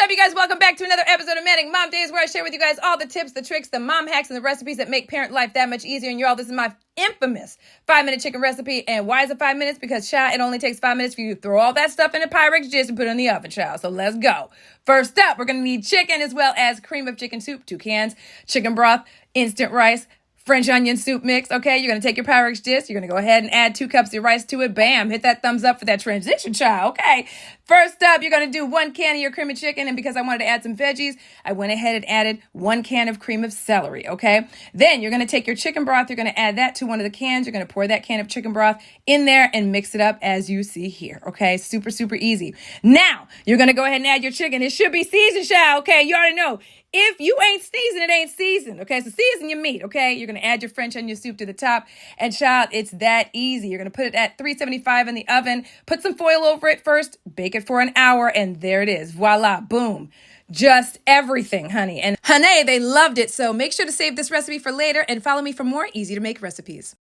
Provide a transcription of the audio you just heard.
What's up, you guys? Welcome back to another episode of Manic Mom Days, where I share with you guys all the tips, the tricks, the mom hacks, and the recipes that make parent life that much easier. And y'all, this is my infamous 5-minute chicken recipe. And why is it 5 minutes? Because, child, it only takes 5 minutes for you to throw all that stuff in a Pyrex dish and put it in the oven, child. So let's go. First up, we're going to need chicken as well as cream of chicken soup, 2 cans, chicken broth, instant rice, French onion soup mix, okay? You're going to take your Pyrex dish. You're going to go ahead and add 2 cups of your rice to it. Bam, hit that thumbs up for that transition, child, okay? First up, you're going to do 1 can of your cream of chicken, and because I wanted to add some veggies, I went ahead and added 1 can of cream of celery, okay? Then you're going to take your chicken broth. You're going to add that to one of the cans. You're going to pour that can of chicken broth in there and mix it up as you see here, okay? Super, super easy. Now, you're going to go ahead and add your chicken. It should be seasoned, child, okay? You already know. If you ain't seasoned, it ain't seasoned, okay? So season your meat, okay? You're going to add your French onion soup to the top. And child, it's that easy. You're going to put it at 375 in the oven. Put some foil over it first. Bake it for an hour. And there it is. Voila. Boom. Just everything, honey. And honey, they loved it. So make sure to save this recipe for later and follow me for more easy to make recipes.